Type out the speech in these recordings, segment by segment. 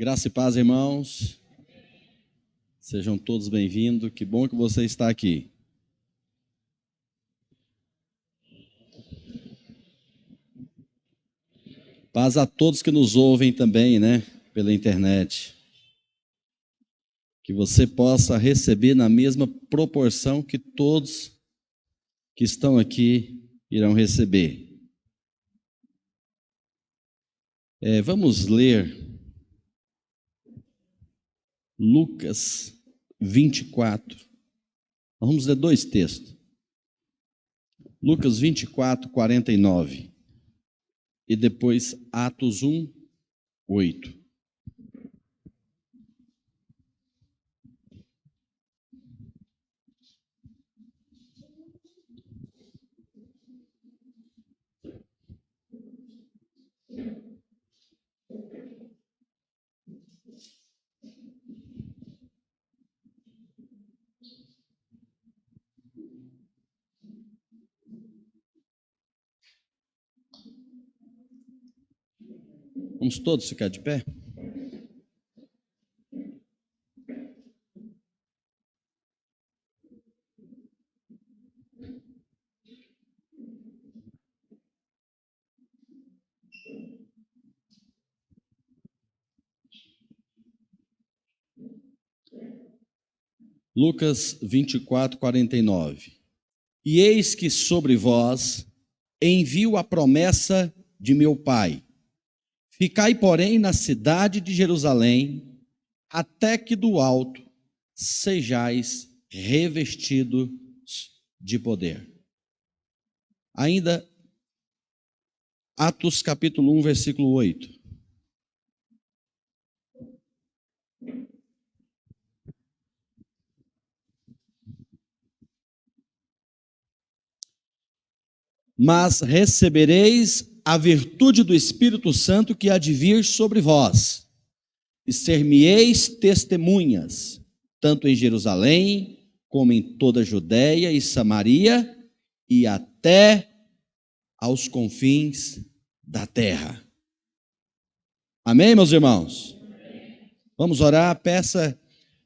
Graça e paz, irmãos. Sejam todos bem-vindos. Que bom que você está aqui. Paz a todos que nos ouvem também, pela internet. Que você possa receber na mesma proporção que todos que estão aqui irão receber. Vamos ler Lucas 24. Nós vamos ler dois textos. Lucas 24, 49. E depois Atos 1, 8. Vamos todos ficar de pé? Lucas 24, 49. E eis que sobre vós envio a promessa de meu Pai. Ficai, porém, na cidade de Jerusalém, até que do alto sejais revestidos de poder. Ainda, Atos capítulo 1, versículo 8. Mas recebereis a virtude do Espírito Santo que há de vir sobre vós, e ser-me-eis testemunhas, tanto em Jerusalém, como em toda a Judéia e Samaria, e até aos confins da terra. Amém, meus irmãos? Vamos orar, peça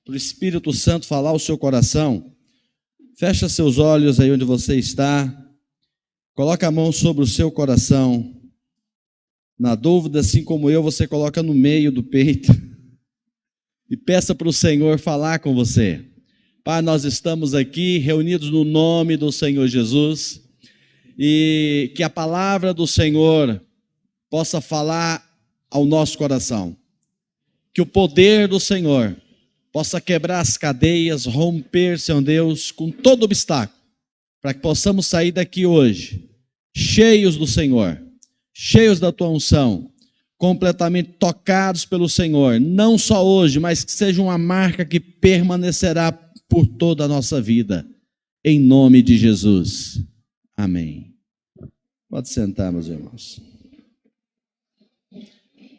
para o Espírito Santo falar ao seu coração. Fecha seus olhos aí onde você está. Coloca a mão sobre o seu coração. Na dúvida, assim como eu, você coloca no meio do peito. E peça para o Senhor falar com você. Pai, nós estamos aqui reunidos no nome do Senhor Jesus. E que a palavra do Senhor possa falar ao nosso coração. Que o poder do Senhor possa quebrar as cadeias, romper, Senhor Deus, com todo obstáculo. Para que possamos sair daqui hoje, cheios do Senhor, cheios da Tua unção, completamente tocados pelo Senhor, não só hoje, mas que seja uma marca que permanecerá por toda a nossa vida, em nome de Jesus. Amém. Pode sentar, meus irmãos.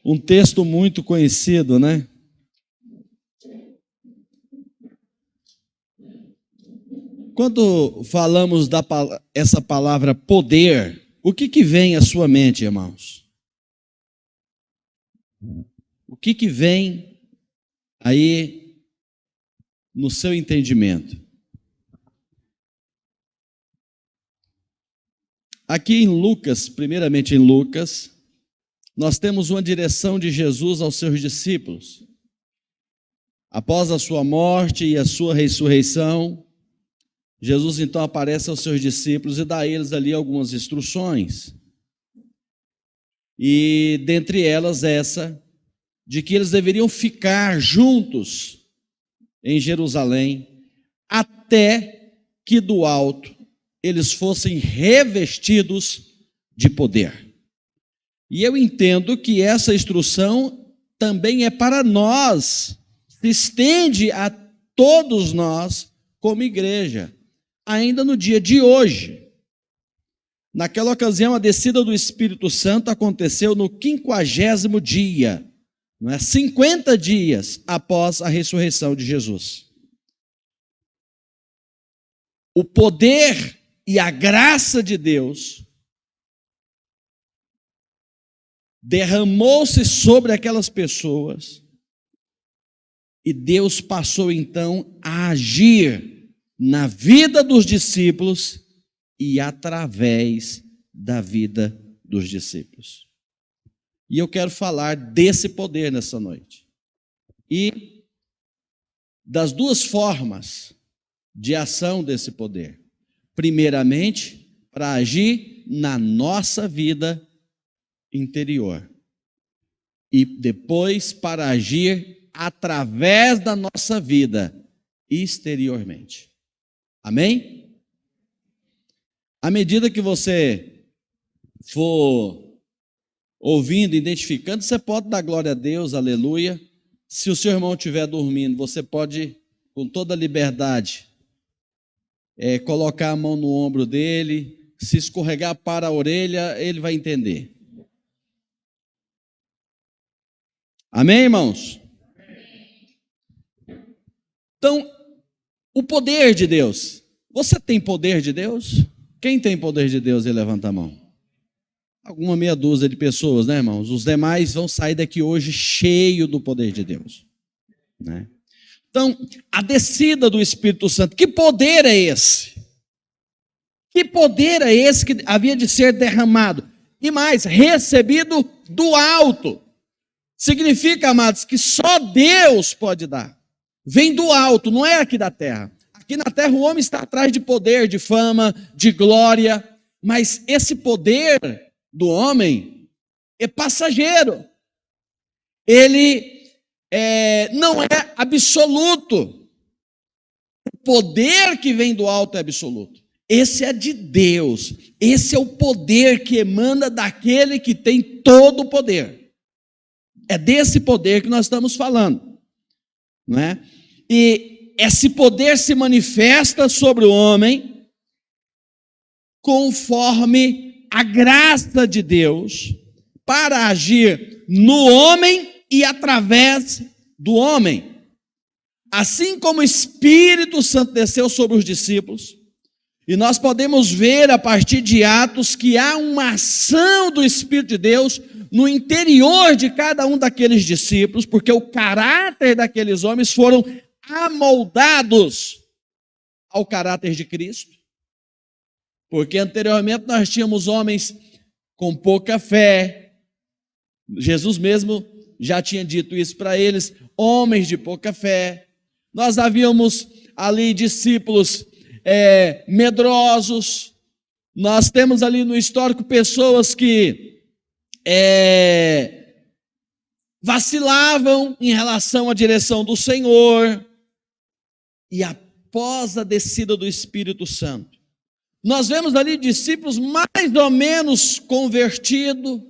Um texto muito conhecido, Quando falamos essa palavra poder, o que vem à sua mente, irmãos? O que vem aí no seu entendimento? Aqui em Lucas, primeiramente em Lucas, nós temos uma direção de Jesus aos seus discípulos. Após a sua morte e a sua ressurreição, Jesus então aparece aos seus discípulos e dá a eles ali algumas instruções. E dentre elas essa, de que eles deveriam ficar juntos em Jerusalém, até que do alto eles fossem revestidos de poder. E eu entendo que essa instrução também é para nós, se estende a todos nós como igreja. Ainda no dia de hoje. Naquela ocasião, a descida do Espírito Santo aconteceu no 50º dia, 50 dias após a ressurreição de Jesus. O poder e a graça de Deus derramou-se sobre aquelas pessoas E Deus passou então a agir na vida dos discípulos e através da vida dos discípulos. E eu quero falar desse poder nessa noite. E das duas formas de ação desse poder. Primeiramente, para agir na nossa vida interior. E depois, para agir através da nossa vida exteriormente. Amém? À medida que você for ouvindo, identificando, você pode dar glória a Deus, aleluia. Se o seu irmão estiver dormindo, você pode, com toda liberdade, colocar a mão no ombro dele. Se escorregar para a orelha, ele vai entender. Amém, irmãos? Então, o poder de Deus. Você tem poder de Deus? Quem tem poder de Deus, ele levanta a mão. Alguma meia dúzia de pessoas, né, irmãos? Os demais vão sair daqui hoje cheio do poder de Deus, né? Então, a descida do Espírito Santo, que poder é esse? Que poder é esse que havia de ser derramado? E mais, recebido do alto. Significa, amados, que só Deus pode dar. Vem do alto, não é aqui da terra. Aqui na terra o homem está atrás de poder, de fama, de glória, mas esse poder do homem é passageiro. Ele não é absoluto. O poder que vem do alto é absoluto. Esse é de Deus. Esse é o poder que emana daquele que tem todo o poder. É desse poder que nós estamos falando, não é? E esse poder se manifesta sobre o homem conforme a graça de Deus para agir no homem e através do homem. Assim como o Espírito Santo desceu sobre os discípulos, e nós podemos ver a partir de Atos que há uma ação do Espírito de Deus no interior de cada um daqueles discípulos, porque o caráter daqueles homens foram amoldados ao caráter de Cristo. Porque anteriormente nós tínhamos homens com pouca fé. Jesus mesmo já tinha dito isso para eles, homens de pouca fé. Nós havíamos ali discípulos medrosos. Nós temos ali no histórico pessoas que vacilavam em relação à direção do Senhor. E após a descida do Espírito Santo, nós vemos ali discípulos mais ou menos convertidos,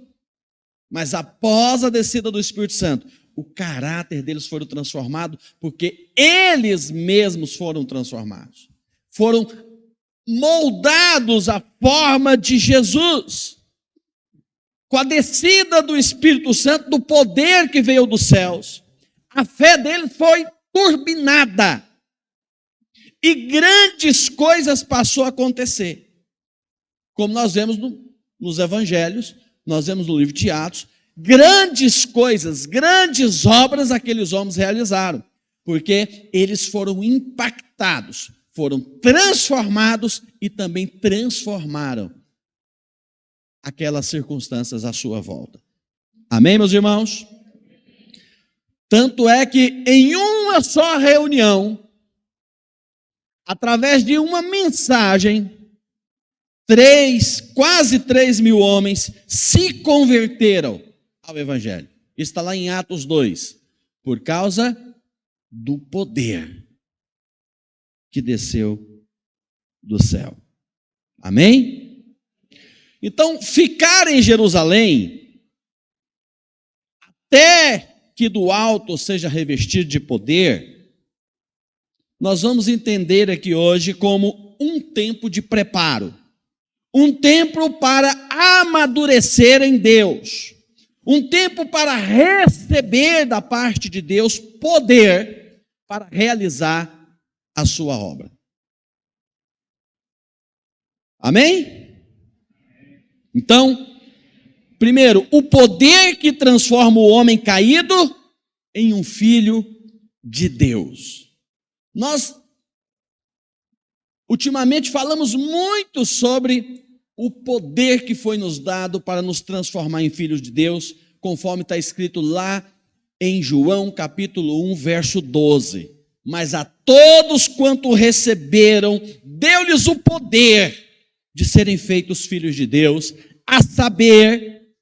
mas após a descida do Espírito Santo, o caráter deles foi transformado, porque eles mesmos foram transformados. Foram moldados à forma de Jesus. Com a descida do Espírito Santo, do poder que veio dos céus, a fé deles foi turbinada. E grandes coisas passou a acontecer. Como nós vemos nos evangelhos, nós vemos no livro de Atos, grandes coisas, grandes obras aqueles homens realizaram. Porque eles foram impactados, foram transformados e também transformaram aquelas circunstâncias à sua volta. Amém, meus irmãos? Tanto é que em uma só reunião, através de uma mensagem, quase 3 mil homens se converteram ao Evangelho. Está lá em Atos 2, por causa do poder que desceu do céu. Amém? Então, ficar em Jerusalém, até que do alto seja revestido de poder, nós vamos entender aqui hoje como um tempo de preparo, um tempo para amadurecer em Deus, um tempo para receber da parte de Deus poder para realizar a sua obra. Amém? Então, primeiro, o poder que transforma o homem caído em um filho de Deus. Nós, ultimamente, falamos muito sobre o poder que foi nos dado para nos transformar em filhos de Deus, conforme está escrito lá em João capítulo 1, verso 12. Mas a todos quanto receberam, deu-lhes o poder de serem feitos filhos de Deus, a saber,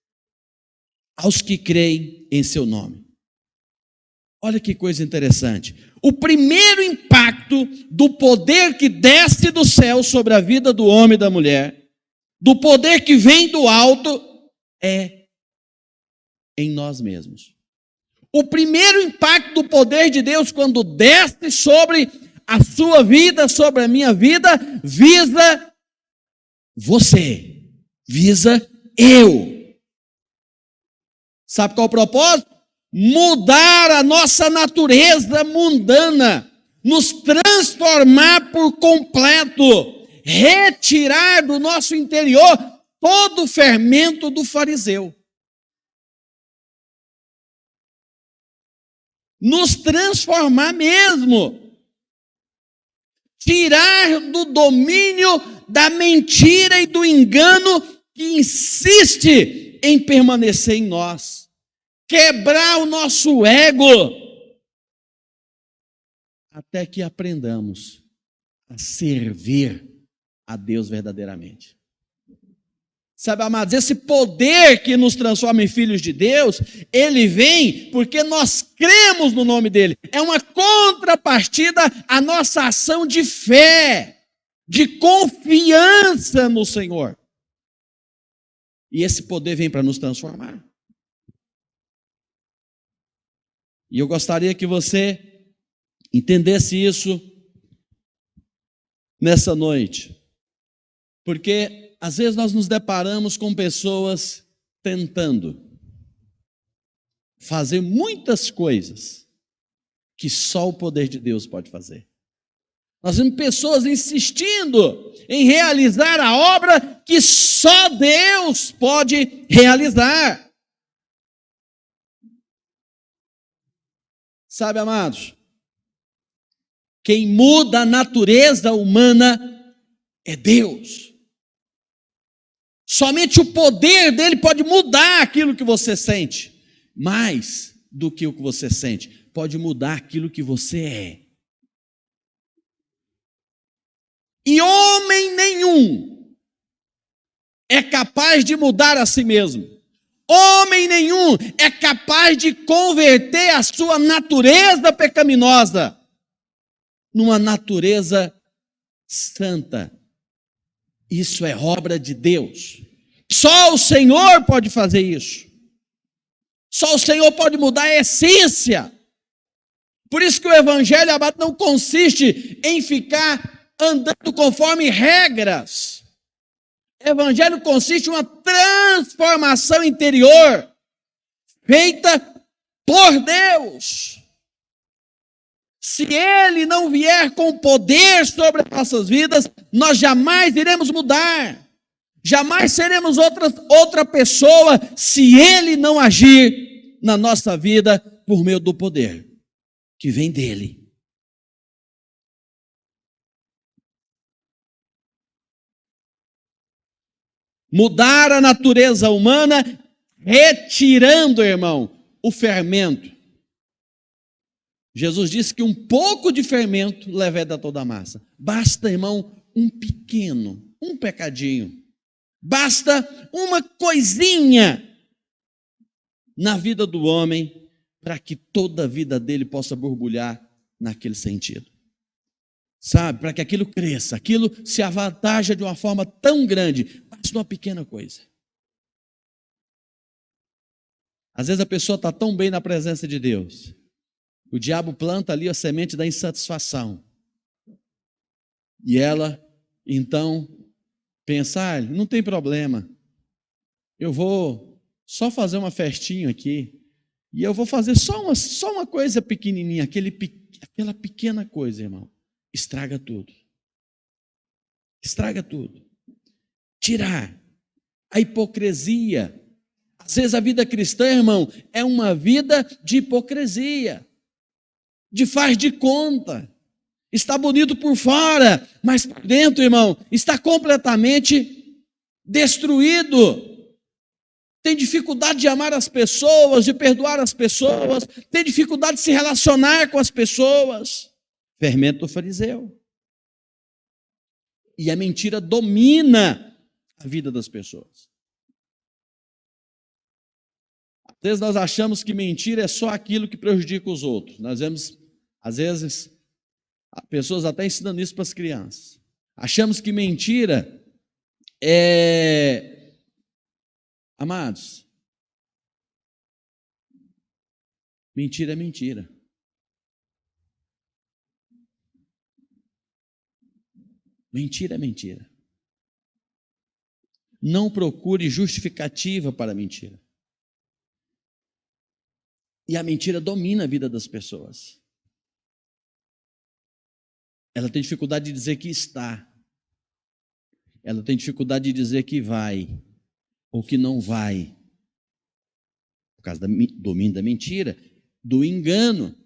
aos que creem em seu nome. Olha que coisa interessante. O primeiro impacto do poder que desce do céu sobre a vida do homem e da mulher, do poder que vem do alto, é em nós mesmos. O primeiro impacto do poder de Deus, quando desce sobre a sua vida, sobre a minha vida, visa você, visa eu. Sabe qual é o propósito? Mudar a nossa natureza mundana, nos transformar por completo, retirar do nosso interior todo o fermento do fariseu. Nos transformar mesmo. Tirar do domínio da mentira e do engano que insiste em permanecer em nós. Quebrar o nosso ego. Até que aprendamos a servir a Deus verdadeiramente. Sabe, amados, esse poder que nos transforma em filhos de Deus, ele vem porque nós cremos no nome dele. É uma contrapartida à nossa ação de fé, de confiança no Senhor. E esse poder vem para nos transformar. E eu gostaria que você entendesse isso nessa noite. Porque às vezes nós nos deparamos com pessoas tentando fazer muitas coisas que só o poder de Deus pode fazer. Nós vemos pessoas insistindo em realizar a obra que só Deus pode realizar. Sabe, amados, quem muda a natureza humana é Deus. Somente o poder dele pode mudar aquilo que você sente. Mais do que o que você sente, pode mudar aquilo que você é. E homem nenhum é capaz de mudar a si mesmo. Homem nenhum é capaz de converter a sua natureza pecaminosa numa natureza santa. Isso é obra de Deus. Só o Senhor pode fazer isso. Só o Senhor pode mudar a essência. Por isso que o evangelho, amado, não consiste em ficar andando conforme regras. O evangelho consiste em uma transformação interior feita por Deus. Se Ele não vier com poder sobre as nossas vidas, nós jamais iremos mudar. Jamais seremos outra pessoa se Ele não agir na nossa vida por meio do poder que vem dEle. Mudar a natureza humana, retirando, irmão, o fermento. Jesus disse que um pouco de fermento leveda toda a massa. Basta, irmão, um pecadinho. Basta uma coisinha na vida do homem para que toda a vida dele possa borbulhar naquele sentido. Sabe, para que aquilo cresça, aquilo se avantaja de uma forma tão grande, basta uma pequena coisa. Às vezes a pessoa está tão bem na presença de Deus, o diabo planta ali a semente da insatisfação. E ela, então, pensa, não tem problema, eu vou só fazer uma festinha aqui, e eu vou fazer só uma coisa pequenininha, aquela pequena coisa, irmão, estraga tudo. Estraga tudo. Tirar a hipocrisia. Às vezes a vida cristã, irmão, é uma vida de hipocrisia. de faz de conta. Está bonito por fora, mas por dentro, irmão, está completamente destruído. Tem dificuldade de amar as pessoas, de perdoar as pessoas, tem dificuldade de se relacionar com as pessoas. Fermento fariseu. E a mentira domina a vida das pessoas. Às vezes nós achamos que mentira é só aquilo que prejudica os outros. Nós vemos, às vezes, pessoas até ensinando isso para as crianças. Achamos que mentira é... Amados, mentira é mentira. Mentira é mentira. Não procure justificativa para a mentira. E a mentira domina a vida das pessoas. Ela tem dificuldade de dizer que está. Ela tem dificuldade de dizer que vai ou que não vai. Por causa do domínio da mentira, do engano.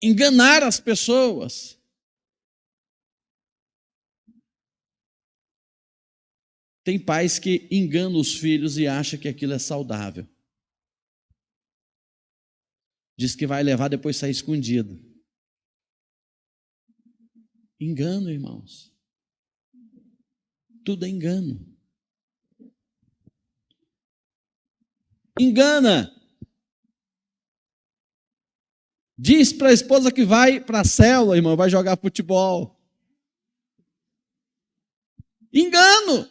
Enganar as pessoas. Tem pais que enganam os filhos e acham que aquilo é saudável. Diz que vai levar, depois sair escondido. Engano, irmãos. Tudo é engano. Engana. Diz para a esposa que vai para a célula, irmão, vai jogar futebol. Engano.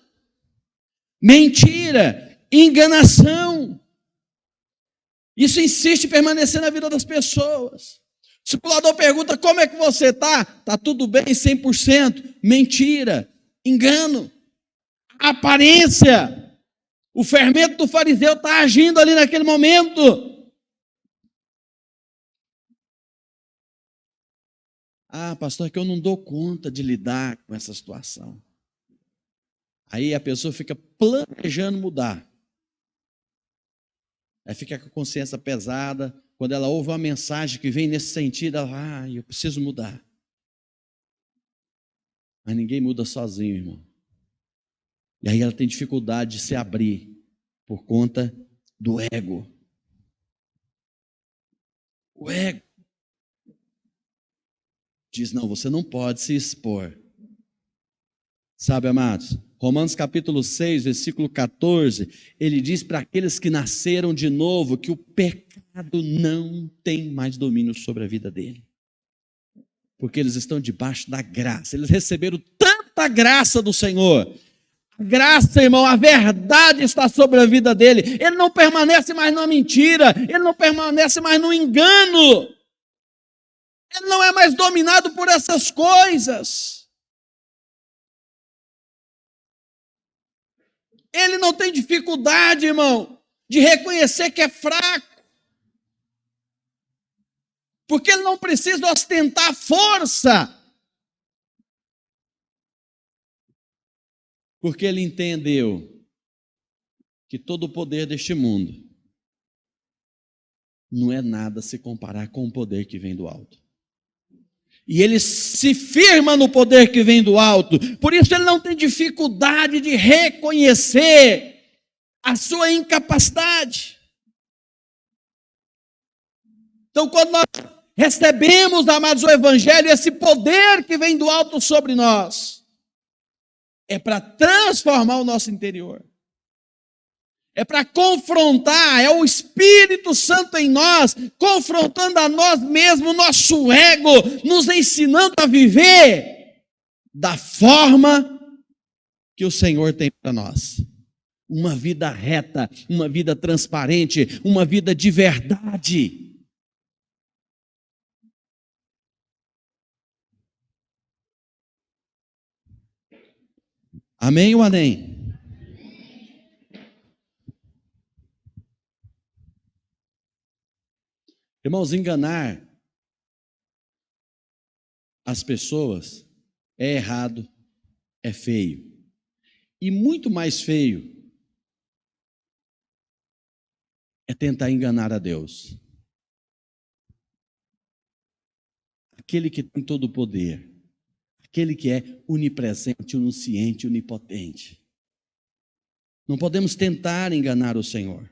Mentira. Enganação. Isso insiste em permanecer na vida das pessoas. O discipulador pergunta: como é que você está? Está tudo bem, 100%. Mentira. Engano. Aparência. O fermento do fariseu está agindo ali naquele momento. Ah, pastor, é que eu não dou conta de lidar com essa situação. Aí a pessoa fica planejando mudar. Aí fica com a consciência pesada. Quando ela ouve uma mensagem que vem nesse sentido, ela, eu preciso mudar. Mas ninguém muda sozinho, irmão. E aí ela tem dificuldade de se abrir por conta do ego. O ego diz: não, você não pode se expor. Sabe, amados? Romanos capítulo 6, versículo 14, ele diz para aqueles que nasceram de novo que o pecado não tem mais domínio sobre a vida dele. Porque eles estão debaixo da graça. Eles receberam tanta graça do Senhor. A graça, irmão, a verdade está sobre a vida dele. Ele não permanece mais na mentira. Ele não permanece mais no engano. Ele não é mais dominado por essas coisas. Ele não tem dificuldade, irmão, de reconhecer que é fraco. Porque ele não precisa ostentar força. Porque ele entendeu que todo o poder deste mundo não é nada se comparar com o poder que vem do alto. E ele se firma no poder que vem do alto. Por isso ele não tem dificuldade de reconhecer a sua incapacidade. Então, quando nós recebemos, amados, o Evangelho, esse poder que vem do alto sobre nós, é para transformar o nosso interior. É para confrontar, é o Espírito Santo em nós, confrontando a nós mesmos, o nosso ego, nos ensinando a viver da forma que o Senhor tem para nós. Uma vida reta, uma vida transparente, uma vida de verdade. Amém ou amém? Irmãos, enganar as pessoas é errado, é feio. E muito mais feio é tentar enganar a Deus. aquele que tem todo o poder, aquele que é onipresente, onisciente, onipotente. Não podemos tentar enganar o Senhor,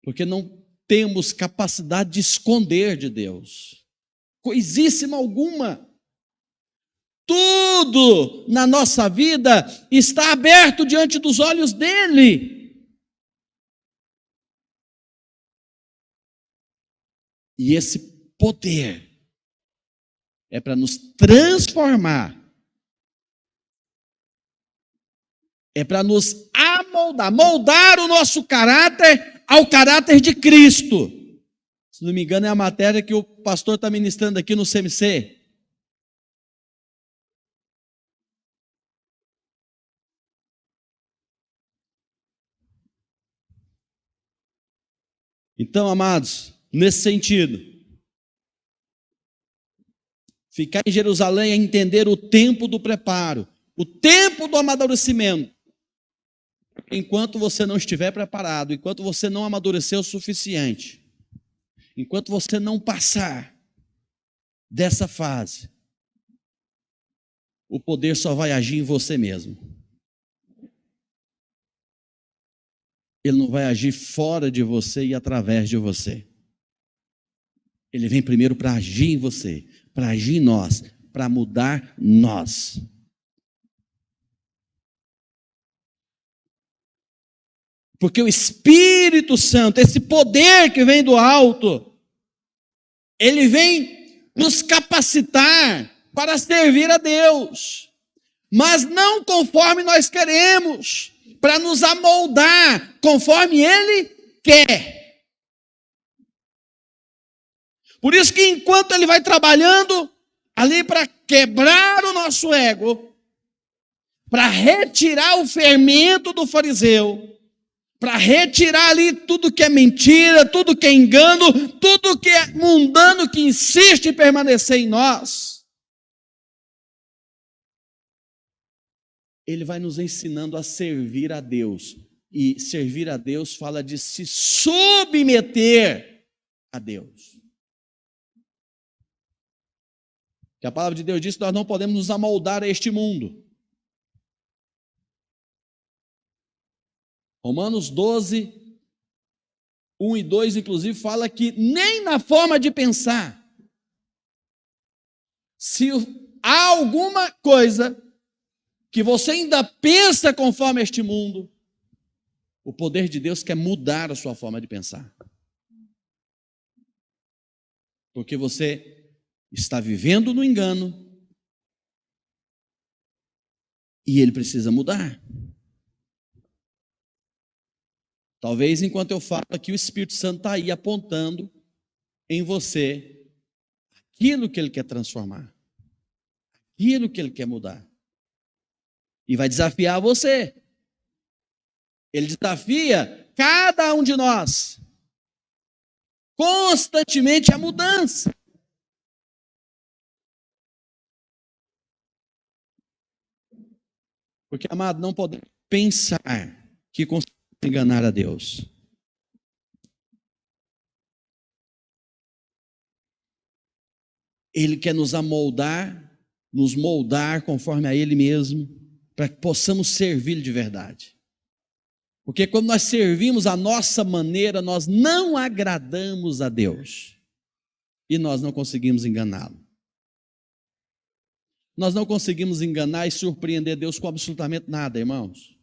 porque não temos capacidade de esconder de Deus coisíssima alguma. Tudo na nossa vida está aberto diante dos olhos dele. E esse poder é para nos transformar, é para nos amoldar, moldar o nosso caráter ao caráter de Cristo. Se não me engano, é a matéria que o pastor está ministrando aqui no CMC. Então, amados, nesse sentido, ficar em Jerusalém é entender o tempo do preparo, o tempo do amadurecimento. Enquanto você não estiver preparado, enquanto você não amadurecer o suficiente, enquanto você não passar dessa fase, o poder só vai agir em você mesmo. Ele não vai agir fora de você e através de você. Ele vem primeiro para agir em você, para agir em nós, para mudar nós. Porque o Espírito Santo, esse poder que vem do alto, ele vem nos capacitar para servir a Deus, mas não conforme nós queremos, para nos amoldar conforme Ele quer. Por isso que enquanto Ele vai trabalhando ali para quebrar o nosso ego, para retirar o fermento do fariseu, para retirar ali tudo que é mentira, tudo que é engano, tudo que é mundano que insiste em permanecer em nós, Ele vai nos ensinando a servir a Deus. E servir a Deus fala de se submeter a Deus. Que a palavra de Deus diz que nós não podemos nos amoldar a este mundo. Romanos 12, 1 e 2, inclusive, fala que nem na forma de pensar, se há alguma coisa que você ainda pensa conforme este mundo, o poder de Deus quer mudar a sua forma de pensar. Porque você está vivendo no engano e ele precisa mudar. Talvez enquanto eu falo aqui, o Espírito Santo está aí apontando em você aquilo que ele quer transformar, aquilo que ele quer mudar. E vai desafiar você. Ele desafia cada um de nós constantemente a mudança. Porque, amado, não podemos pensar que conseguimos enganar a Deus. Ele quer nos amoldar, nos moldar conforme a Ele mesmo, para que possamos servir de verdade. Porque quando nós servimos a nossa maneira, nós não agradamos a Deus. E nós não conseguimos enganá-lo. Nós não conseguimos enganar e surpreender Deus com absolutamente nada, irmãos,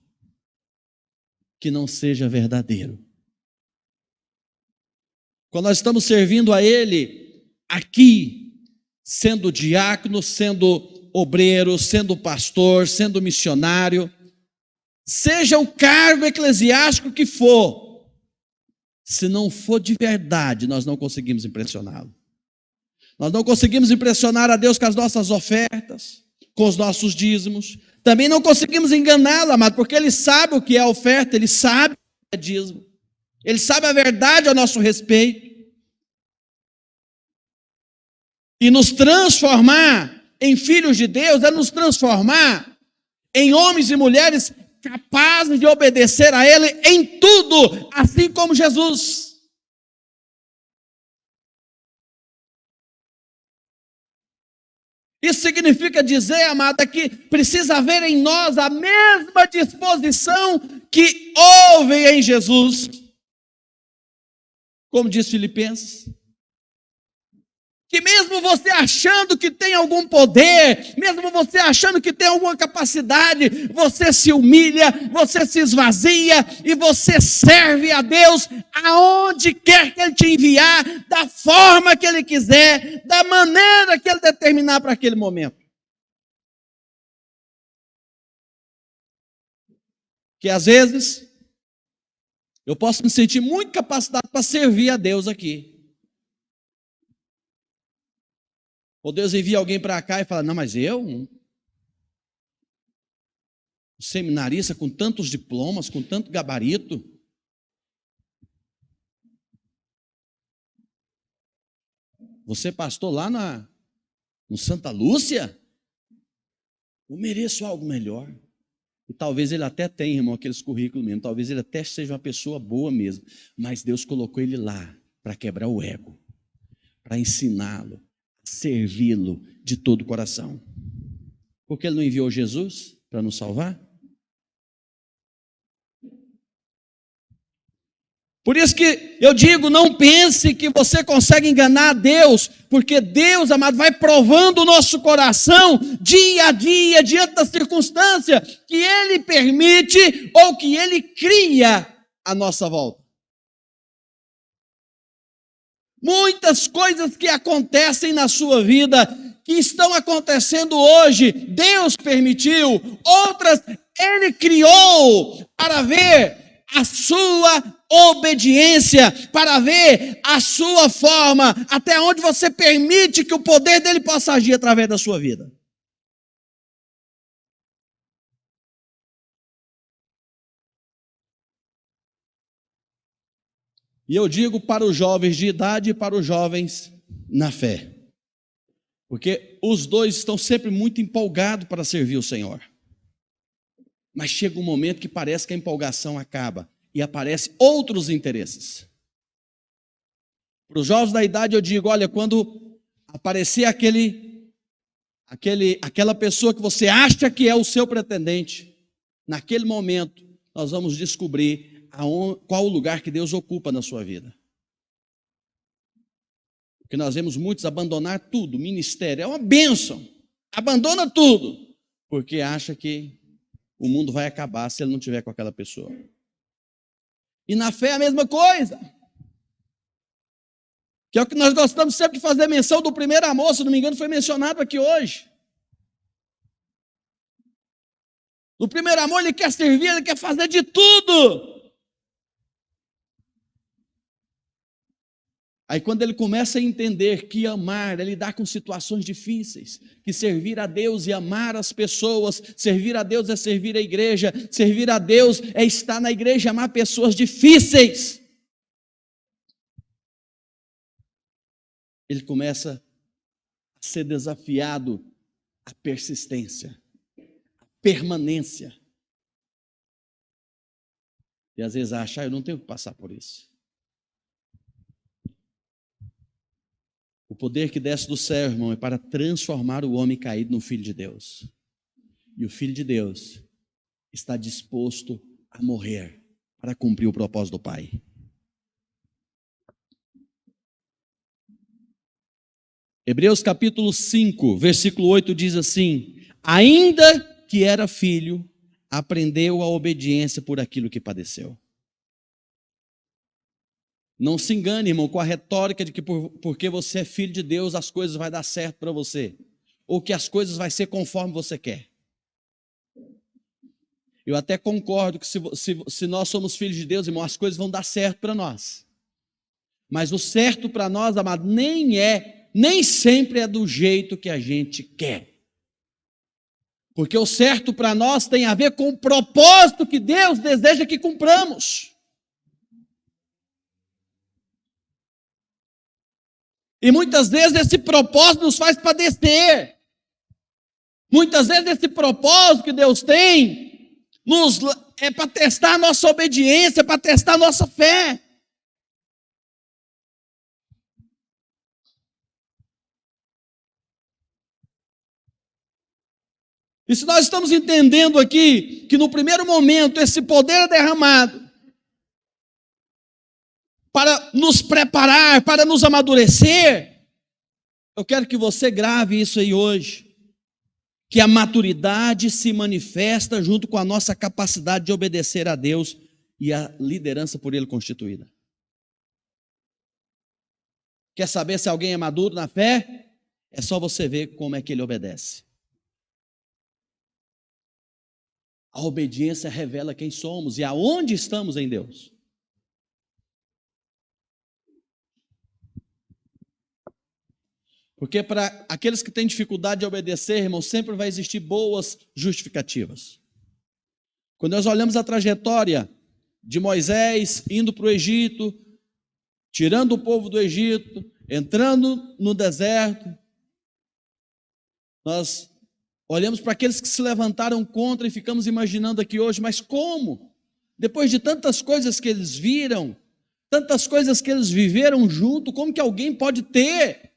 que não seja verdadeiro. Quando nós estamos servindo a Ele aqui, sendo diácono, sendo obreiro, sendo pastor, sendo missionário, seja o cargo eclesiástico que for, se não for de verdade, nós não conseguimos impressioná-lo. Nós não conseguimos impressionar a Deus com as nossas ofertas, com os nossos dízimos. Também não conseguimos enganá-lo, amado, porque Ele sabe o que é oferta, Ele sabe o que é dízimo. Ele sabe a verdade a nosso respeito. E nos transformar em filhos de Deus é nos transformar em homens e mulheres capazes de obedecer a Ele em tudo, assim como Jesus. Isso significa dizer, amada, que precisa haver em nós a mesma disposição que houve em Jesus. Como diz Filipenses, que mesmo você achando que tem algum poder, mesmo você achando que tem alguma capacidade, você se humilha, você se esvazia e você serve a Deus aonde quer que Ele te enviar, da forma que Ele quiser, da maneira que Ele determinar para aquele momento. Que às vezes eu posso me sentir muito capacitado para servir a Deus aqui. Ou Deus envia alguém para cá e fala, não, mas eu, um seminarista com tantos diplomas, com tanto gabarito, você pastor lá no Santa Lúcia, eu mereço algo melhor. E talvez ele até tenha, irmão, aqueles currículos mesmo, talvez ele até seja uma pessoa boa mesmo, mas Deus colocou ele lá para quebrar o ego, para ensiná-lo, servi-lo de todo o coração. Porque Ele não enviou Jesus para nos salvar? Por isso que eu digo, não pense que você consegue enganar a Deus, porque Deus, amado, vai provando o nosso coração dia a dia, diante da circunstância que Ele permite ou que Ele cria à nossa volta. Muitas coisas que acontecem na sua vida, que estão acontecendo hoje, Deus permitiu, outras Ele criou para ver a sua obediência, para ver a sua forma, até onde você permite que o poder dele possa agir através da sua vida. E eu digo para os jovens de idade e para os jovens na fé, porque os dois estão sempre muito empolgados para servir o Senhor. Mas chega um momento que parece que a empolgação acaba e aparecem outros interesses. Para os jovens da idade eu digo, olha, quando aparecer aquela pessoa que você acha que é o seu pretendente, naquele momento nós vamos descobrir qual o lugar que Deus ocupa na sua vida. Porque nós vemos muitos abandonar tudo, ministério, é uma bênção, abandona tudo, porque acha que o mundo vai acabar se ele não estiver com aquela pessoa. E na fé é a mesma coisa. Que é o que nós gostamos sempre de fazer menção do primeiro amor, se não me engano, foi mencionado aqui hoje. No primeiro amor ele quer servir, ele quer fazer de tudo. Aí quando ele começa a entender que amar é lidar com situações difíceis, que servir a Deus e amar as pessoas, servir a Deus é servir a igreja, servir a Deus é estar na igreja e amar pessoas difíceis. Ele começa a ser desafiado à persistência, à permanência. E às vezes acha, eu não tenho que passar por isso. O poder que desce do céu, irmão, é para transformar o homem caído no Filho de Deus. E o Filho de Deus está disposto a morrer para cumprir o propósito do Pai. Hebreus capítulo 5, versículo 8 diz assim: ainda que era filho, aprendeu a obediência por aquilo que padeceu. Não se engane, irmão, com a retórica de que porque você é filho de Deus, as coisas vão dar certo para você, ou que as coisas vão ser conforme você quer. Eu até concordo que se nós somos filhos de Deus, irmão, as coisas vão dar certo para nós. Mas o certo para nós, amado, nem sempre é do jeito que a gente quer. Porque o certo para nós tem a ver com o propósito que Deus deseja que cumpramos. E muitas vezes esse propósito nos faz padecer. Muitas vezes esse propósito que Deus tem é para testar a nossa obediência, para testar a nossa fé. E se nós estamos entendendo aqui que no primeiro momento esse poder é derramado para nos preparar, para nos amadurecer, eu quero que você grave isso aí hoje, que a maturidade se manifesta junto com a nossa capacidade de obedecer a Deus e a liderança por Ele constituída. Quer saber se alguém é maduro na fé? É só você ver como é que ele obedece. A obediência revela quem somos e aonde estamos em Deus. Porque para aqueles que têm dificuldade de obedecer, irmão, sempre vai existir boas justificativas. Quando nós olhamos a trajetória de Moisés indo para o Egito, tirando o povo do Egito, entrando no deserto, nós olhamos para aqueles que se levantaram contra e ficamos imaginando aqui hoje, mas como? Depois de tantas coisas que eles viram, tantas coisas que eles viveram junto, como que alguém pode ter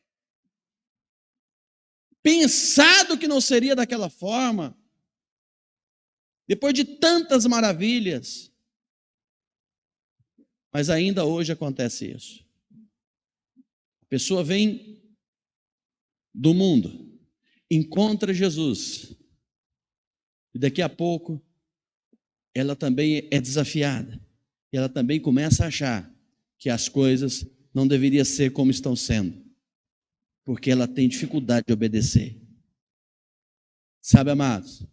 pensado que não seria daquela forma? Depois de tantas maravilhas. Mas ainda hoje acontece isso. A pessoa vem do mundo, encontra Jesus, e daqui a pouco ela também é desafiada, e ela também começa a achar que as coisas não deveriam ser como estão sendo, porque ela tem dificuldade de obedecer. Sabe, amados?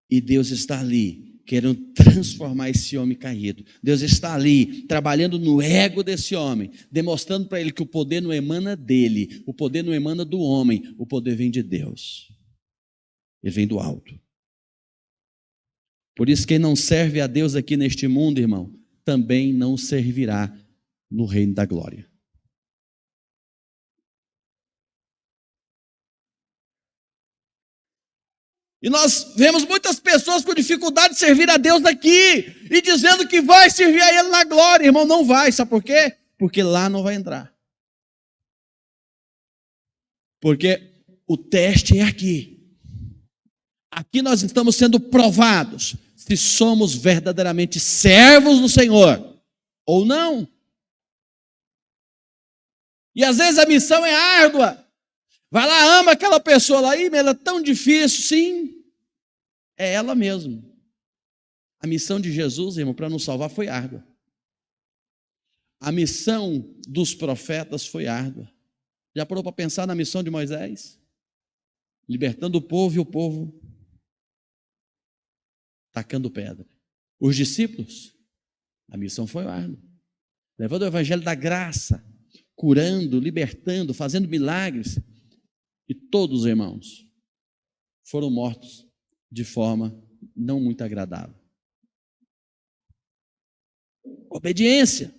E Deus está ali, querendo transformar esse homem caído. Deus está ali, trabalhando no ego desse homem, demonstrando para ele que o poder não emana dele, o poder não emana do homem, o poder vem de Deus. Ele vem do alto. Por isso, quem não serve a Deus aqui neste mundo, irmão, também não servirá no reino da glória. E nós vemos muitas pessoas com dificuldade de servir a Deus daqui, e dizendo que vai servir a Ele na glória. Irmão, não vai, sabe por quê? Porque lá não vai entrar. Porque o teste é aqui. Aqui nós estamos sendo provados se somos verdadeiramente servos do Senhor ou não. E às vezes a missão é árdua. Vai lá, ama aquela pessoa lá, ela é tão difícil, sim. É ela mesmo. A missão de Jesus, irmão, para nos salvar foi árdua. A missão dos profetas foi árdua. Já parou para pensar na missão de Moisés? Libertando o povo e o povo tacando pedra. Os discípulos, a missão foi árdua. Levando o evangelho da graça, curando, libertando, fazendo milagres. E todos os irmãos foram mortos de forma não muito agradável. Obediência.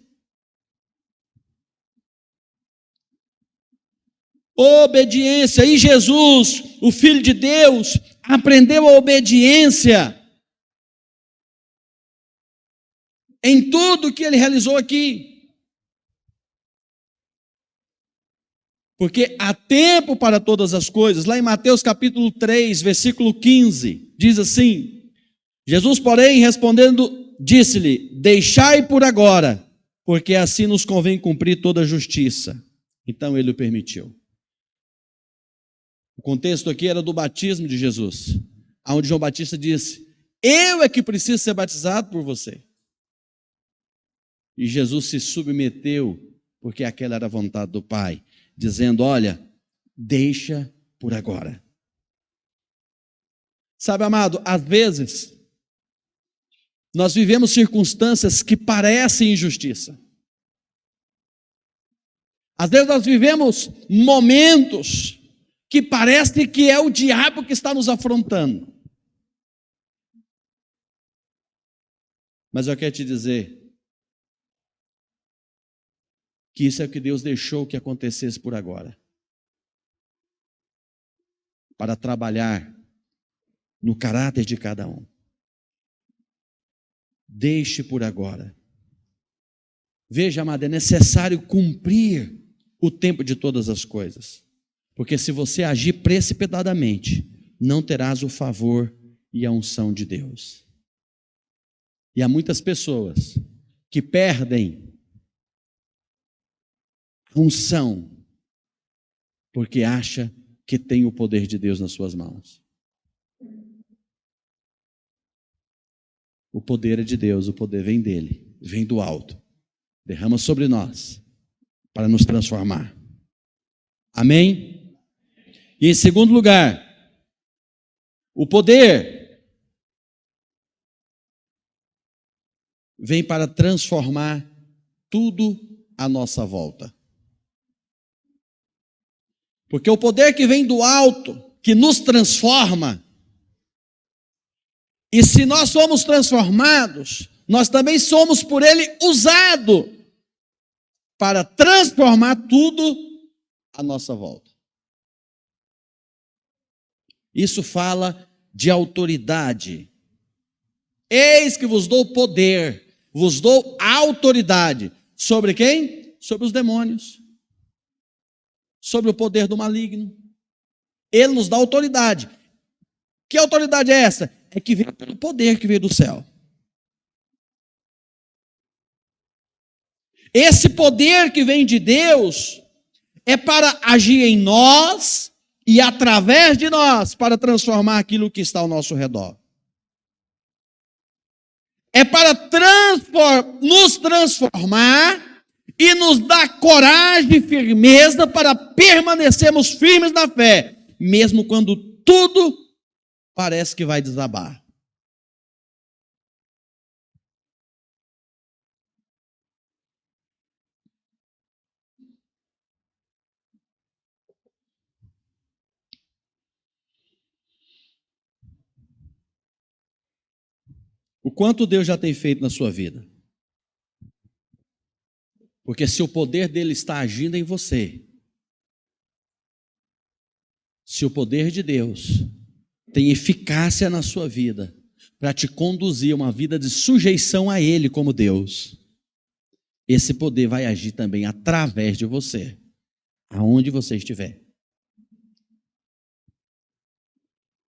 Obediência. E Jesus, o Filho de Deus, aprendeu a obediência em tudo que ele realizou aqui. Porque há tempo para todas as coisas. Lá em Mateus capítulo 3, versículo 15, diz assim: Jesus, porém, respondendo, disse-lhe: deixai por agora, porque assim nos convém cumprir toda a justiça. Então ele o permitiu. O contexto aqui era do batismo de Jesus, onde João Batista disse: eu é que preciso ser batizado por você. E Jesus se submeteu, porque aquela era a vontade do Pai, dizendo: olha, deixa por agora. Sabe, amado, às vezes nós vivemos circunstâncias que parecem injustiça. Às vezes nós vivemos momentos que parece que é o diabo que está nos afrontando. Mas eu quero te dizer que isso é o que Deus deixou que acontecesse por agora, para trabalhar no caráter de cada um. Deixe por agora. Veja, amado, é necessário cumprir o tempo de todas as coisas, porque se você agir precipitadamente, não terás o favor e a unção de Deus. E há muitas pessoas que perdem a unção porque acha que tem o poder de Deus nas suas mãos. O poder é de Deus, o poder vem dele, vem do alto. Derrama sobre nós para nos transformar. Amém? E em segundo lugar, o poder vem para transformar tudo à nossa volta. Porque o poder que vem do alto, que nos transforma, e se nós somos transformados, nós também somos por ele usado para transformar tudo à nossa volta. Isso fala de autoridade. Eis que vos dou poder, vos dou autoridade. Sobre quem? Sobre os demônios. Sobre o poder do maligno. Ele nos dá autoridade. Que autoridade é essa? É que vem pelo poder que veio do céu. Esse poder que vem de Deus é para agir em nós e através de nós para transformar aquilo que está ao nosso redor. É para nos transformar e nos dar coragem e firmeza para permanecermos firmes na fé, mesmo quando tudo parece que vai desabar. O quanto Deus já tem feito na sua vida? Porque se o poder dele está agindo em você, se o poder de Deus tem eficácia na sua vida, para te conduzir a uma vida de sujeição a ele como Deus, esse poder vai agir também através de você, aonde você estiver.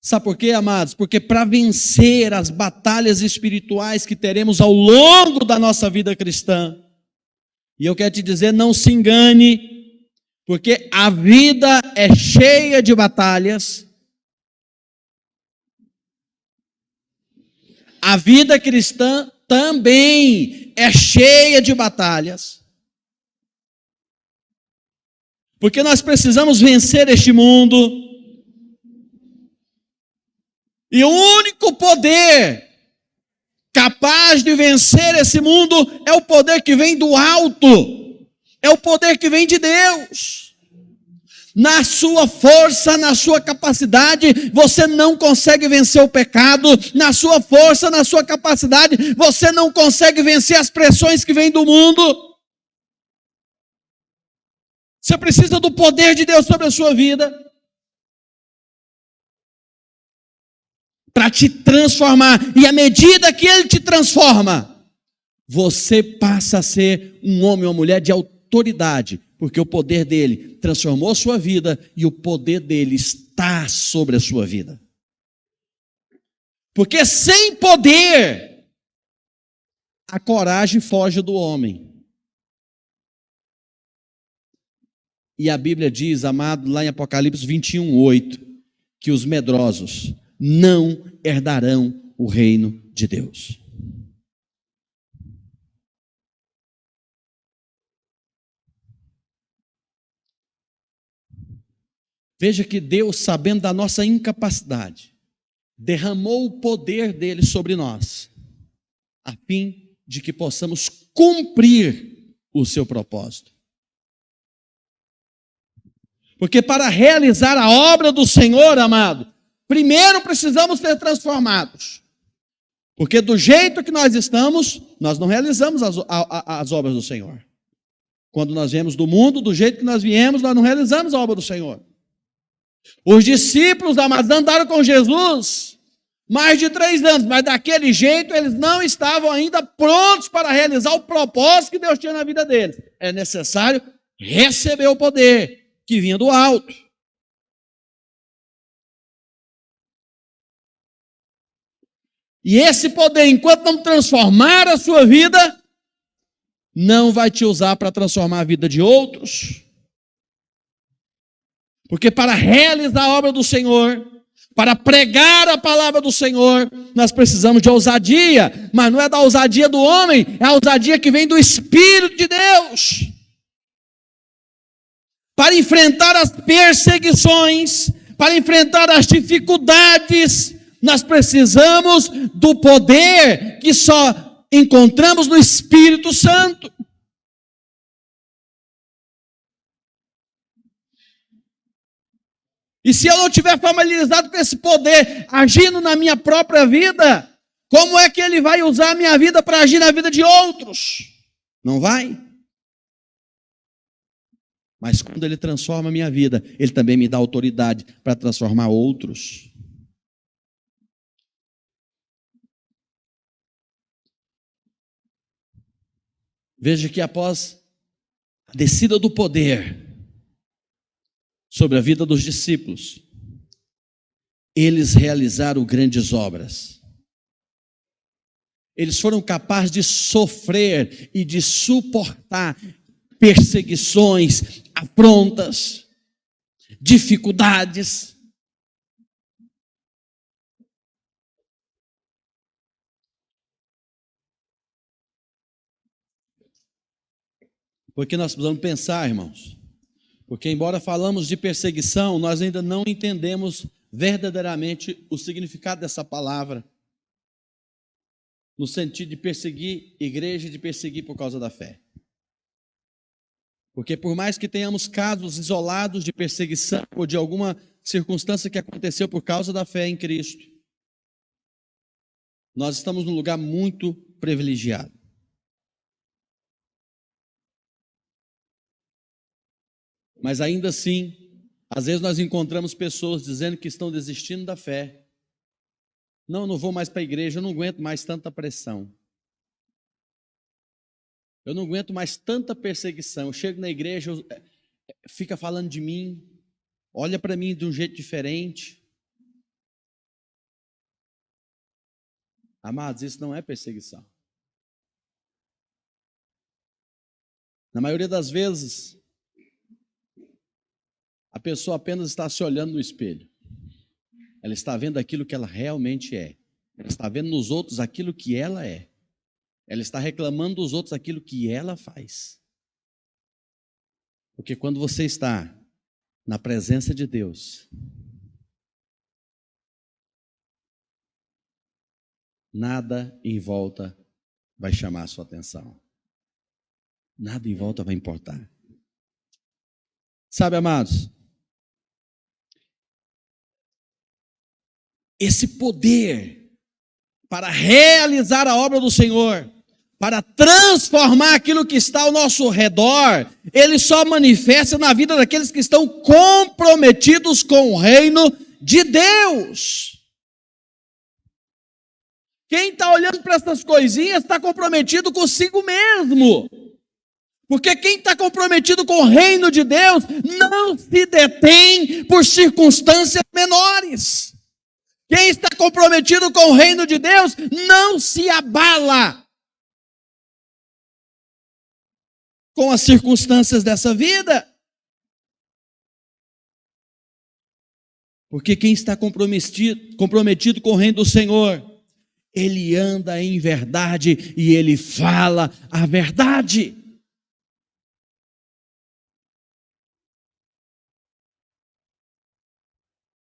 Sabe por quê, amados? Porque para vencer as batalhas espirituais que teremos ao longo da nossa vida cristã, e eu quero te dizer, não se engane, porque a vida é cheia de batalhas. A vida cristã também é cheia de batalhas. Porque nós precisamos vencer este mundo. E o único poder capaz de vencer esse mundo é o poder que vem do alto. É o poder que vem de Deus. Na sua força, na sua capacidade, você não consegue vencer o pecado. Na sua força, na sua capacidade, você não consegue vencer as pressões que vêm do mundo. Você precisa do poder de Deus sobre a sua vida para te transformar. E à medida que ele te transforma, você passa a ser um homem ou uma mulher de autoridade, porque o poder dele transformou a sua vida e o poder dele está sobre a sua vida. Porque sem poder, a coragem foge do homem. E a Bíblia diz, amado, lá em Apocalipse 21:8, que os medrosos não herdarão o reino de Deus. Veja que Deus, sabendo da nossa incapacidade, derramou o poder dele sobre nós, a fim de que possamos cumprir o seu propósito. Porque para realizar a obra do Senhor, amado, primeiro precisamos ser transformados. Porque do jeito que nós estamos, nós não realizamos as obras do Senhor. Quando nós viemos do mundo, do jeito que nós viemos, nós não realizamos a obra do Senhor. Os discípulos, amados, andaram com Jesus mais de 3 anos, mas daquele jeito eles não estavam ainda prontos para realizar o propósito que Deus tinha na vida deles. É necessário receber o poder que vinha do alto. E esse poder, enquanto não transformar a sua vida, não vai te usar para transformar a vida de outros. Porque para realizar a obra do Senhor, para pregar a palavra do Senhor, nós precisamos de ousadia, mas não é da ousadia do homem, é a ousadia que vem do Espírito de Deus. Para enfrentar as perseguições, para enfrentar as dificuldades, nós precisamos do poder que só encontramos no Espírito Santo. E se eu não estiver familiarizado com esse poder agindo na minha própria vida, como é que ele vai usar a minha vida para agir na vida de outros? Não vai. Mas quando ele transforma a minha vida, ele também me dá autoridade para transformar outros. Veja que após a descida do poder sobre a vida dos discípulos, eles realizaram grandes obras. Eles foram capazes de sofrer e de suportar perseguições, afrontas, dificuldades. Porque nós precisamos pensar, irmãos, porque embora falamos de perseguição, nós ainda não entendemos verdadeiramente o significado dessa palavra, no sentido de perseguir igreja e de perseguir por causa da fé. Porque por mais que tenhamos casos isolados de perseguição ou de alguma circunstância que aconteceu por causa da fé em Cristo, nós estamos num lugar muito privilegiado. Mas ainda assim, às vezes nós encontramos pessoas dizendo que estão desistindo da fé. Não vou mais para a igreja, eu não aguento mais tanta pressão. Eu não aguento mais tanta perseguição. Eu chego na igreja, fica falando de mim, olha para mim de um jeito diferente. Amados, isso não é perseguição. Na maioria das vezes, a pessoa apenas está se olhando no espelho. Ela está vendo aquilo que ela realmente é. Ela está vendo nos outros aquilo que ela é. Ela está reclamando dos outros aquilo que ela faz. Porque quando você está na presença de Deus, nada em volta vai chamar a sua atenção. Nada em volta vai importar. Sabe, amados, esse poder para realizar a obra do Senhor, para transformar aquilo que está ao nosso redor, ele só manifesta na vida daqueles que estão comprometidos com o reino de Deus. Quem está olhando para essas coisinhas está comprometido consigo mesmo. Porque quem está comprometido com o reino de Deus não se detém por circunstâncias menores. Quem está comprometido com o reino de Deus não se abala com as circunstâncias dessa vida. Porque quem está comprometido com o reino do Senhor, ele anda em verdade e ele fala a verdade.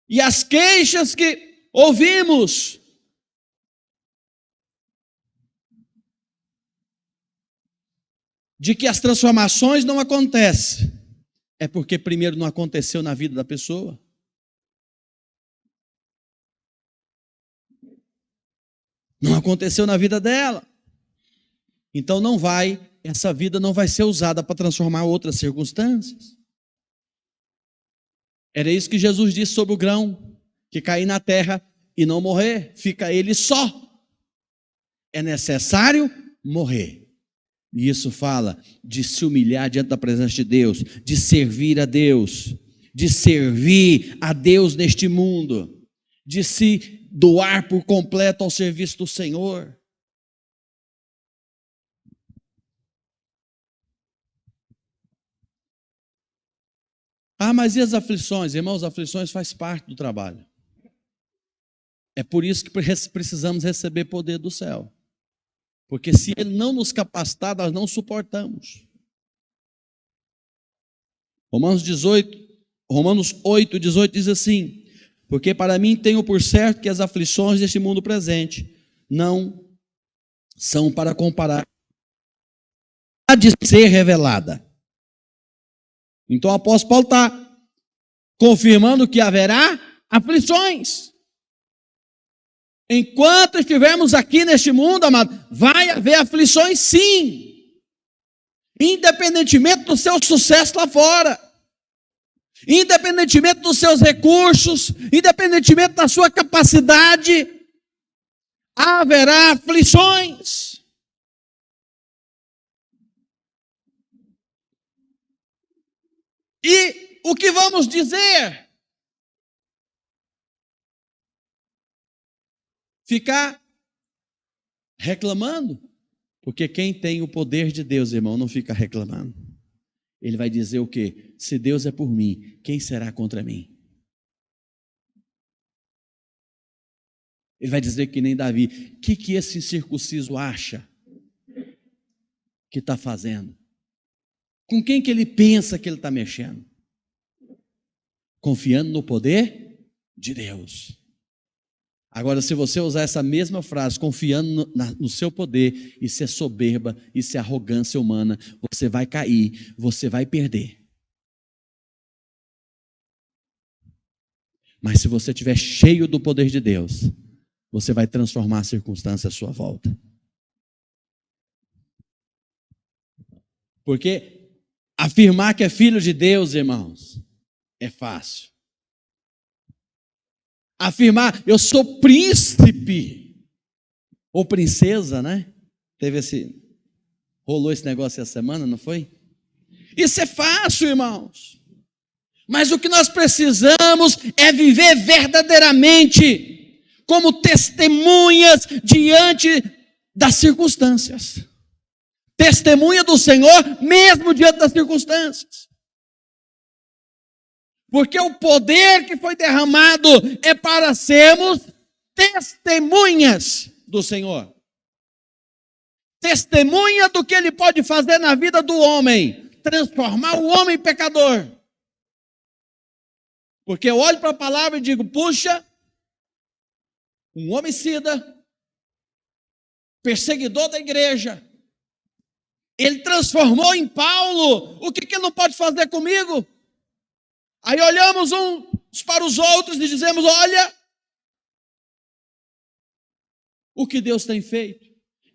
E as queixas que ouvimos de que as transformações não acontecem, é porque primeiro não aconteceu na vida da pessoa. Não aconteceu na vida dela. Então essa vida não vai ser usada para transformar outras circunstâncias. Era isso que Jesus disse sobre o grão, que cair na terra e não morrer, fica ele só. É necessário morrer. E isso fala de se humilhar diante da presença de Deus, de servir a Deus neste mundo, de se doar por completo ao serviço do Senhor. Ah, mas e as aflições? Irmãos, aflições faz parte do trabalho. É por isso que precisamos receber poder do céu. Porque se Ele não nos capacitar, nós não suportamos. Romanos 8, 18 diz assim: porque para mim tenho por certo que as aflições deste mundo presente não são para comparar a de ser revelada. Então o apóstolo Paulo está confirmando que haverá aflições. Enquanto estivermos aqui neste mundo, amado, vai haver aflições sim. Independentemente do seu sucesso lá fora. Independentemente dos seus recursos, independentemente da sua capacidade, haverá aflições. E o que vamos dizer? Ficar reclamando? Porque quem tem o poder de Deus, irmão, não fica reclamando. Ele vai dizer o quê? Se Deus é por mim, quem será contra mim? Ele vai dizer que nem Davi. O que esse incircunciso acha que está fazendo? Com quem que ele pensa que ele está mexendo? Confiando no poder de Deus. Agora, se você usar essa mesma frase, confiando no seu poder, isso é soberba, isso é arrogância humana, você vai cair, você vai perder. Mas se você estiver cheio do poder de Deus, você vai transformar a circunstância à sua volta. Porque afirmar que é filho de Deus, irmãos, é fácil. Afirmar, eu sou príncipe ou princesa, né? Rolou esse negócio essa semana, não foi? Isso é fácil, irmãos. Mas o que nós precisamos é viver verdadeiramente como testemunhas diante das circunstâncias. Testemunha do Senhor mesmo diante das circunstâncias. Porque o poder que foi derramado é para sermos testemunhas do Senhor. Testemunha do que Ele pode fazer na vida do homem. Transformar o homem pecador. Porque eu olho para a palavra e digo, puxa, um homicida, perseguidor da igreja, ele transformou em Paulo. O que ele não pode fazer comigo? Aí olhamos uns para os outros e dizemos, olha o que Deus tem feito.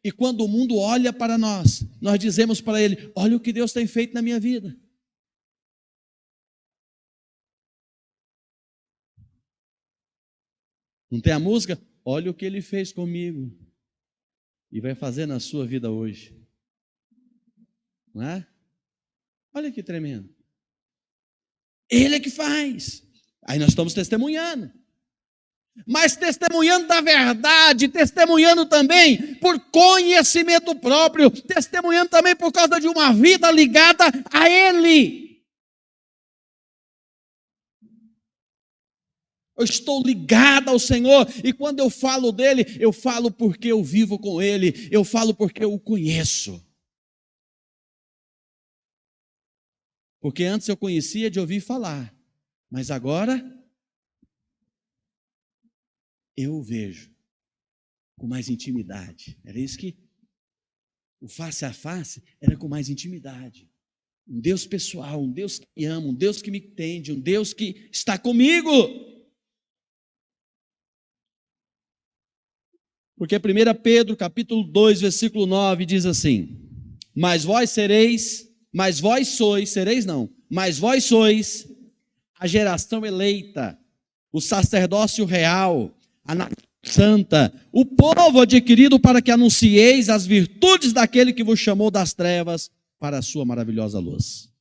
E quando o mundo olha para nós, nós dizemos para ele, olha o que Deus tem feito na minha vida. Não tem a música? Olha o que Ele fez comigo e vai fazer na sua vida hoje. Não é? Olha que tremendo. Ele é que faz. Aí nós estamos testemunhando. Mas testemunhando da verdade, testemunhando também por conhecimento próprio, testemunhando também por causa de uma vida ligada a Ele. Eu estou ligado ao Senhor, e quando eu falo dele, eu falo porque eu vivo com Ele, eu falo porque eu o conheço. Porque antes eu conhecia de ouvir falar, mas agora eu o vejo com mais intimidade. Era isso que o face a face era com mais intimidade. Um Deus pessoal, um Deus que me ama, um Deus que me entende, um Deus que está comigo. Porque 1 Pedro, capítulo 2, versículo 9, diz assim, mas vós sois a geração eleita, o sacerdócio real, a nação santa, o povo adquirido para que anuncieis as virtudes daquele que vos chamou das trevas para a sua maravilhosa luz.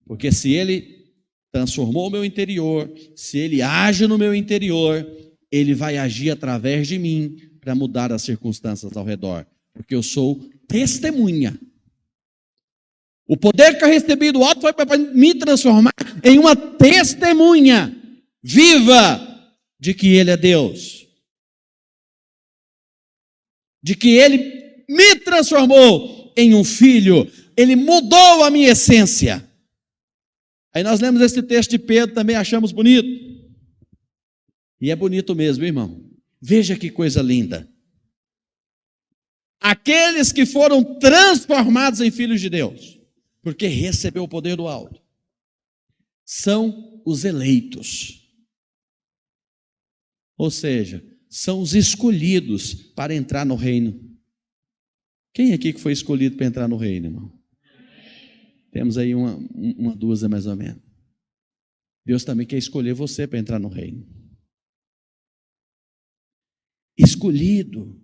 Porque se ele transformou o meu interior, se Ele age no meu interior, Ele vai agir através de mim para mudar as circunstâncias ao redor, porque eu sou testemunha. O poder que eu recebi do alto foi para me transformar em uma testemunha viva de que Ele é Deus, de que Ele me transformou em um filho, Ele mudou a minha essência. Aí nós lemos esse texto de Pedro, também achamos bonito. E é bonito mesmo, irmão. Veja que coisa linda. Aqueles que foram transformados em filhos de Deus, porque recebeu o poder do alto, são os eleitos. Ou seja, são os escolhidos para entrar no reino. Quem aqui que foi escolhido para entrar no reino, irmão? Temos aí uma dúzia mais ou menos. Deus também quer escolher você para entrar no reino. Escolhido.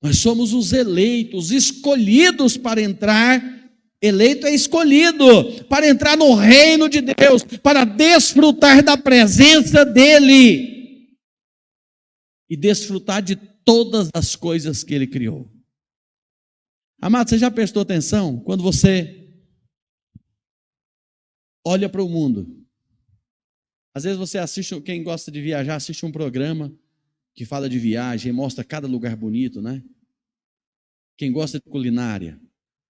Nós somos os eleitos, escolhidos para entrar. Eleito é escolhido para entrar no reino de Deus, para desfrutar da presença dEle e desfrutar de todas as coisas que Ele criou. Amado, você já prestou atenção quando você olha para o mundo? Às vezes você assiste, quem gosta de viajar, assiste um programa que fala de viagem, mostra cada lugar bonito, né? Quem gosta de culinária,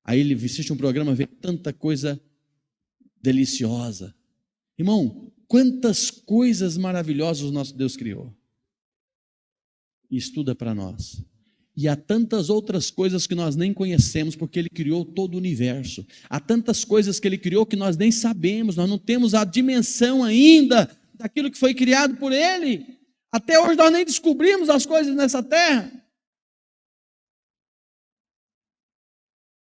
aí ele assiste um programa, vê tanta coisa deliciosa. Irmão, quantas coisas maravilhosas o nosso Deus criou. E estuda para nós. E há tantas outras coisas que nós nem conhecemos, porque Ele criou todo o universo. Há tantas coisas que Ele criou que nós nem sabemos, nós não temos a dimensão ainda daquilo que foi criado por Ele. Até hoje nós nem descobrimos as coisas nessa terra.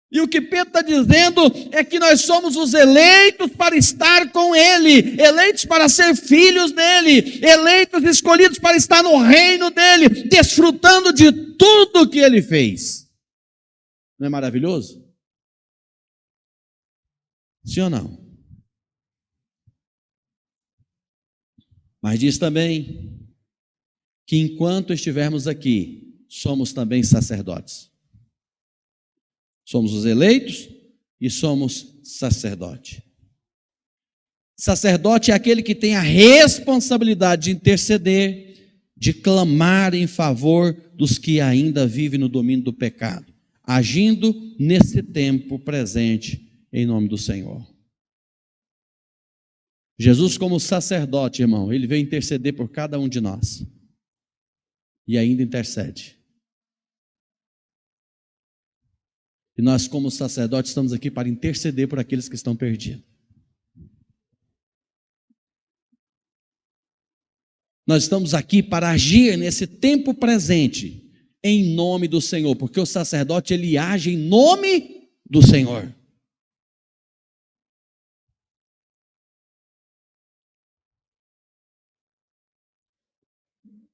E o que Pedro está dizendo é que nós somos os eleitos para estar com Ele, eleitos para ser filhos dEle, eleitos escolhidos para estar no reino dEle, desfrutando de tudo que Ele fez. Não é maravilhoso? Sim ou não? Mas diz também que enquanto estivermos aqui, somos também sacerdotes. Somos os eleitos e somos sacerdote. Sacerdote é aquele que tem a responsabilidade de interceder, de clamar em favor dos que ainda vivem no domínio do pecado, agindo nesse tempo presente em nome do Senhor. Jesus, como sacerdote, irmão, ele veio interceder por cada um de nós e ainda intercede. E nós, como sacerdotes, estamos aqui para interceder por aqueles que estão perdidos. Nós estamos aqui para agir nesse tempo presente, em nome do Senhor, porque o sacerdote, ele age em nome do Senhor.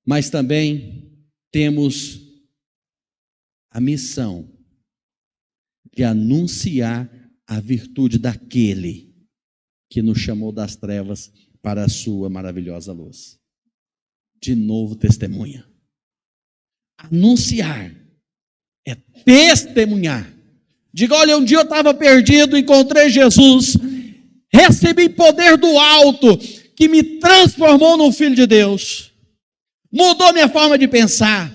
Mas também temos a missão de anunciar a virtude daquele que nos chamou das trevas para a sua maravilhosa luz. De novo, testemunha. Anunciar é testemunhar. Diga, olha, um dia eu estava perdido, encontrei Jesus, recebi poder do alto, que me transformou num filho de Deus, mudou minha forma de pensar,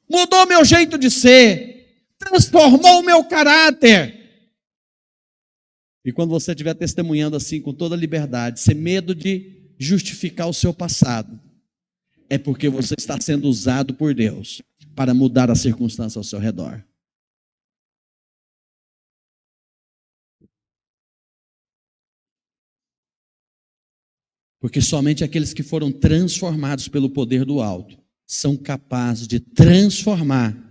mudou meu jeito de ser, transformou o meu caráter. E quando você estiver testemunhando assim com toda liberdade, sem medo de justificar o seu passado, é porque você está sendo usado por Deus para mudar a circunstância ao seu redor. Porque somente aqueles que foram transformados pelo poder do alto são capazes de transformar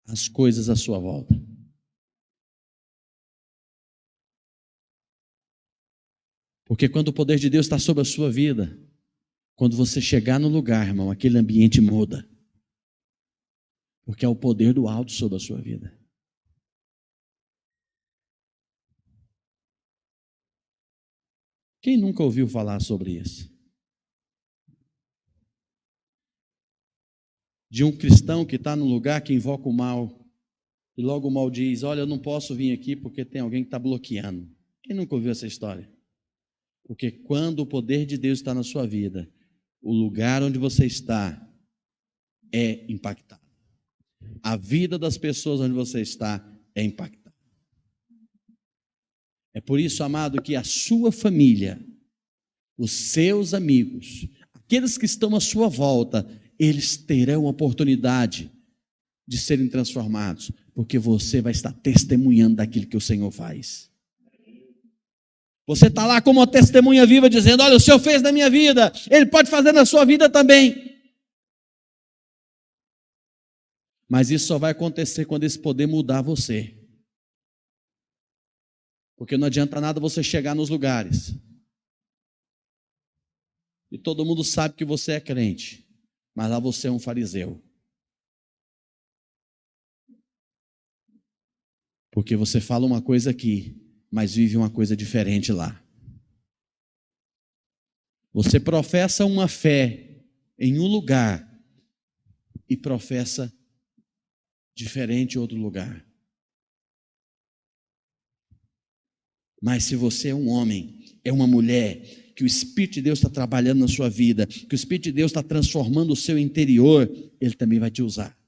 as coisas à sua volta. Porque quando o poder de Deus está sobre a sua vida, quando você chegar no lugar, irmão, aquele ambiente muda. Porque é o poder do alto sobre a sua vida. Quem nunca ouviu falar sobre isso? De um cristão que está num lugar que invoca o mal, e logo o mal diz: olha, eu não posso vir aqui porque tem alguém que está bloqueando. Quem nunca ouviu essa história? Porque quando o poder de Deus está na sua vida, o lugar onde você está é impactado. A vida das pessoas onde você está é impactada. É por isso, amado, que a sua família, os seus amigos, aqueles que estão à sua volta, eles terão oportunidade de serem transformados, porque você vai estar testemunhando daquilo que o Senhor faz. Você está lá como uma testemunha viva, dizendo: olha, o Senhor fez na minha vida, Ele pode fazer na sua vida também. Mas isso só vai acontecer quando esse poder mudar você. Porque não adianta nada você chegar nos lugares e todo mundo sabe que você é crente, mas lá você é um fariseu. Porque você fala uma coisa aqui, mas vive uma coisa diferente lá. Você professa uma fé em um lugar e professa diferente em outro lugar. Mas se você é um homem, é uma mulher, que o Espírito de Deus está trabalhando na sua vida, que o Espírito de Deus está transformando o seu interior, Ele também vai te usar.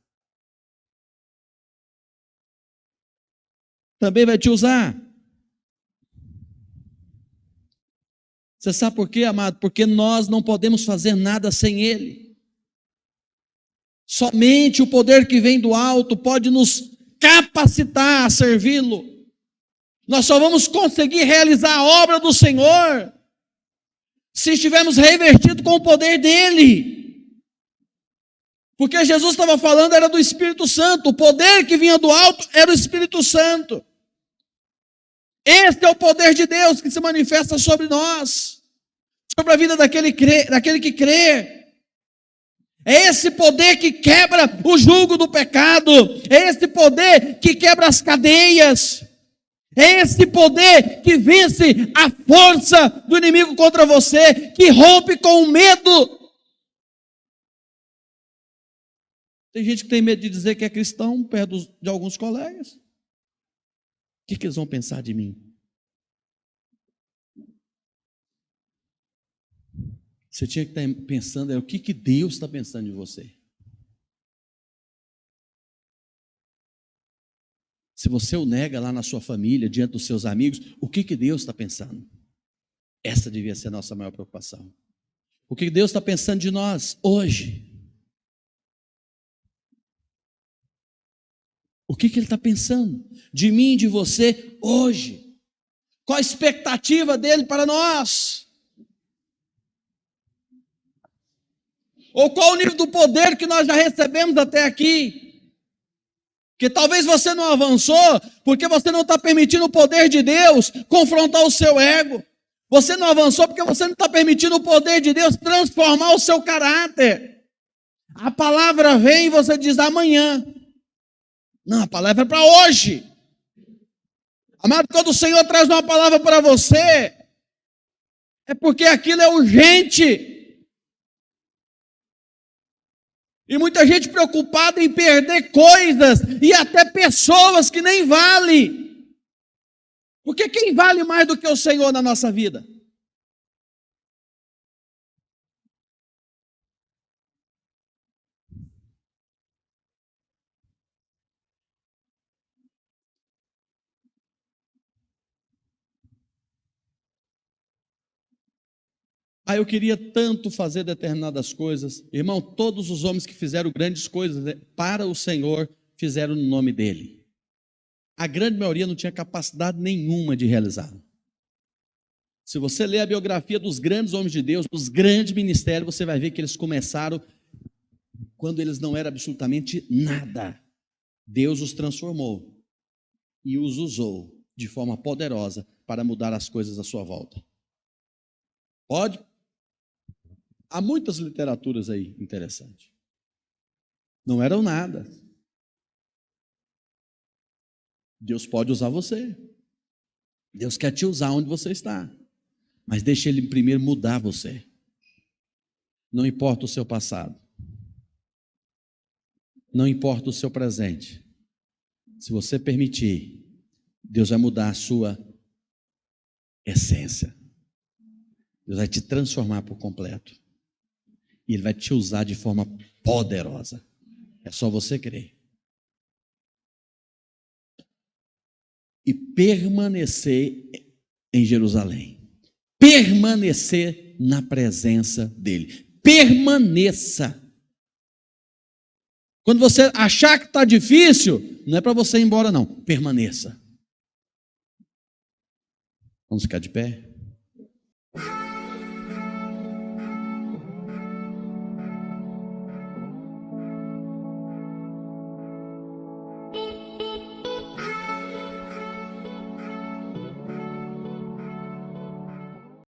Também vai te usar. Você sabe por quê, amado? Porque nós não podemos fazer nada sem Ele. Somente o poder que vem do alto pode nos capacitar a servi-lo. Nós só vamos conseguir realizar a obra do Senhor se estivermos revertidos com o poder dEle. Porque Jesus estava falando era do Espírito Santo, o poder que vinha do alto era o Espírito Santo. Este é o poder de Deus que se manifesta sobre nós, sobre a vida daquele que crê. É esse poder que quebra o jugo do pecado, é esse poder que quebra as cadeias, é esse poder que vence a força do inimigo contra você, que rompe com o medo. Tem gente que tem medo de dizer que é cristão perto de alguns colegas. O que eles vão pensar de mim? Você tinha que estar pensando, o que Deus está pensando de você? Se você o nega lá na sua família, diante dos seus amigos, o que Deus está pensando? Essa devia ser a nossa maior preocupação. O que Deus está pensando de nós hoje? O que Ele está pensando de mim e de você hoje? Qual a expectativa dEle para nós? Ou qual o nível do poder que nós já recebemos até aqui? Que talvez você não avançou, porque você não está permitindo o poder de Deus confrontar o seu ego. Você não avançou porque você não está permitindo o poder de Deus transformar o seu caráter. A palavra vem e você diz amanhã. Não, a palavra é para hoje. Amado, quando o Senhor traz uma palavra para você, é porque aquilo é urgente. E muita gente preocupada em perder coisas e até pessoas que nem vale. Porque quem vale mais do que o Senhor na nossa vida? Eu queria tanto fazer determinadas coisas. Irmão, todos os homens que fizeram grandes coisas para o Senhor, fizeram no nome dEle. A grande maioria não tinha capacidade nenhuma de realizar. Se você ler a biografia dos grandes homens de Deus, dos grandes ministérios, você vai ver que eles começaram quando eles não eram absolutamente nada. Deus os transformou e os usou de forma poderosa para mudar as coisas à sua volta. Pode? Há muitas literaturas aí interessantes. Não eram nada. Deus pode usar você. Deus quer te usar onde você está. Mas deixe Ele primeiro mudar você. Não importa o seu passado. Não importa o seu presente. Se você permitir, Deus vai mudar a sua essência. Deus vai te transformar por completo. E Ele vai te usar de forma poderosa. É só você crer. E permanecer em Jerusalém. Permanecer na presença dEle. Permaneça. Quando você achar que está difícil, não é para você ir embora, não. Permaneça. Vamos ficar de pé?